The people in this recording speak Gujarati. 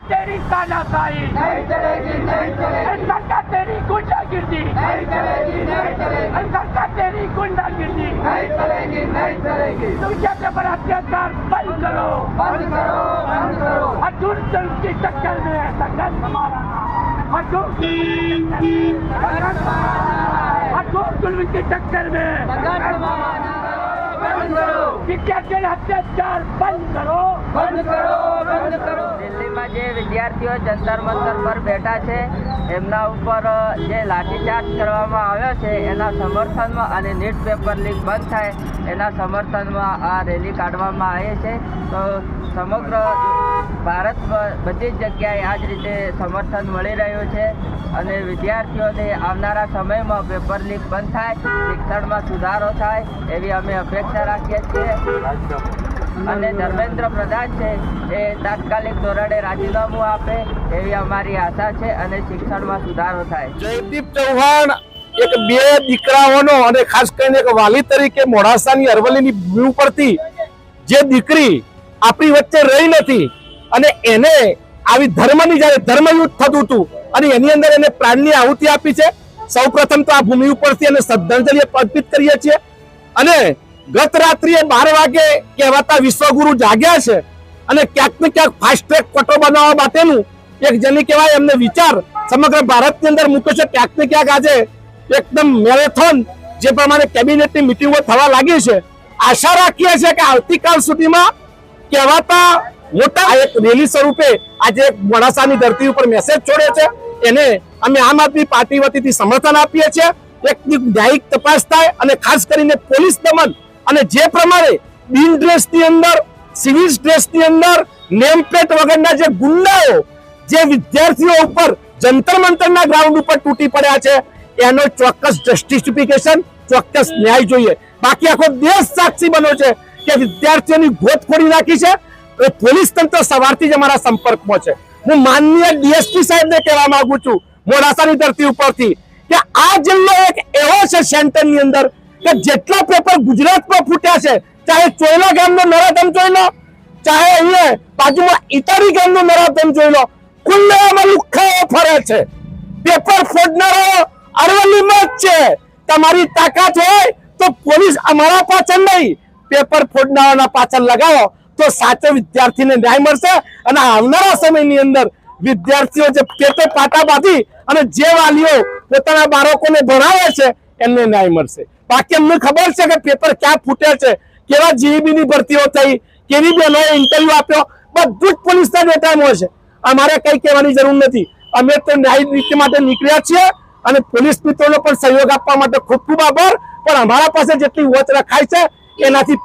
तेरी तानाशाही नहीं चलेगी, नहीं चलेगी, सरकार तेरी गुंडागिर्दी नहीं चलेगी, नहीं चलेगी, सरकार तेरी गुंडागिर्दी नहीं चलेगी, नहीं चलेगी। तुमच्या पर अत्याचार बंद करो, बंद करो, बंद करो। अर्जुन जुल्म की टक्कर में संघर्ष हमारा, अर्जुन जुल्म की टक्कर में बंद करो, विद्यार्थी अत्याचार बंद करो, बंद करो, बंद करो। દિલ્હીમાં જે વિદ્યાર્થીઓ જંતર મંતર પર બેઠા છે એમના ઉપર જે લાઠીચાર્જ કરવામાં આવ્યો છે એના સમર્થનમાં અને નીટ પેપર લીક બંધ થાય એના સમર્થનમાં આ રેલી કાઢવામાં આવી છે। તો સમગ્ર ભારતમાં બધી જ જગ્યાએ આ જ રીતે સમર્થન મળી રહ્યું છે અને વિદ્યાર્થીઓને આવનારા સમયમાં પેપર લીક બંધ થાય, શિક્ષણમાં સુધારો થાય એવી અમે અપેક્ષા રાખીએ છીએ અને ધર્મેન્દ્ર પ્રધાન છે એ તાત્કાલિક ધોરણે રાજીનામું આપે એવી અમારી આશા છે અને શિક્ષણમાં સુધારો થાય। જયદીપ ચૌહાણ એક બે દીકરાઓનો અને ખાસ કરીને એક વાલી તરીકે મોડાસાની અરવલ્લીની ભૂમિ ઉપરથી જે દીકરી આપણી વચ્ચે રહી નથી અને એને આવી ધર્મની જ્યારે ધર્મયુદ્ધ થતું હતું અને એની અંદર એને પ્રાણની આહુતિ આપી છે। સૌપ્રથમ તો આ ભૂમિ ઉપરથી એને શ્રદ્ધાંજલિ અર્પિત કરીએ છીએ અને ગત રાત્રિએ 12 વાગે કહેવાતા વિશ્વગુરુ જાગ્યા છે અને ક્યાંક ને ક્યાંક ફાસ્ટ ટ્રેક કોર્ટો બનાવવા માટેનું એક જેને કહેવાય એમને વિચાર સમગ્ર ભારતની અંદર મૂક્યો છે। ક્યાંક ને ક્યાંક આજે એકદમ મેરેથોન જે પ્રમાણે કેબિનેટની મિટિંગો થવા લાગી છે। આશા રાખીએ છીએ કે આવતીકાલ સુધીમાં કહેવાતા મોટા એક રેલી સ્વરૂપે આજે મોડાસાની ધરતી ઉપર મેસેજ છોડે છે એને અમે આમ આદમી પાર્ટી વતીથી સમર્થન આપીએ છીએ। એક ન્યાયિક તપાસ થાય અને ખાસ કરીને પોલીસ દમન અને જે પ્રમાણે બિન ડ્રેસની અંદર સિવિલ ડ્રેસની અંદર નેમ પ્લેટ વગરના જે ગુંડાઓ જે વિદ્યાર્થીઓ ઉપર જંતર મંતરના ગ્રાઉન્ડ ઉપર તૂટી પડ્યા છે એનો ચોક્કસ જસ્ટિફિકેશન ચોક્કસ ન્યાય જોઈએ। બાકી આખો દેશ સાક્ષી બન્યો છે કે વિદ્યાર્થીઓની ગોત ખોડી નાખી છે। પોલીસ તંત્ર સવારથી જ અમારા સંપર્કમાં છે। હું માનનીય ડીએસપી સાહેબને કહેવા માંગુ છું મોડાસાની ધરતી ઉપરથી કે આ જિલ્લો એક એવો છે સેન્ટરની અંદર કે જેટલા પેપર ગુજરાતમાં ફૂટ્યા છે, ચાહે ચોયલા ગામનો નરાધમ જોઈ લો, ચાહે અહીંયા બાજુમાં ઇટારી ગામનો નરાધમ જોઈ લો, ખુલ્લેઆમાં લુખ્ખાઓ ફરે છે। પેપર ફોડનારો અરવલ્લીમાં જ છે। તમારી તાકાત હોય તો પોલીસ અમારા પાછળ નહીં, પેપર ફોડનારાના પાછળ લગાવો તો સાચો વિદ્યાર્થીને ન્યાય મળશે અને આવનારા સમયની અંદર વિદ્યાર્થીઓ જે પેટે પાટા બાંધી અને જે વાલીઓ પોતાના બાળકોને ભણાવે છે એમને ન્યાય મળશે। બાકી અમને ખબર છે કે પેપર ક્યાં ફૂટે છે, કેવા જીઈબીની ભરતીઓ થઈ, કેવી બહેનોએ ઇન્ટરવ્યુ આપ્યો, બધું જ પોલીસના ડેટામાં છે। અમારે કઈ કહેવાની જરૂર નથી। અમે તો ન્યાય નીતિ માટે નીકળ્યા છીએ અને પોલીસ મિત્રોનો પણ સહયોગ આપવા માટે ખૂબ ખૂબ આભાર। પણ અમારા પાસે જેટલી વોચ રખાય છે એનાથી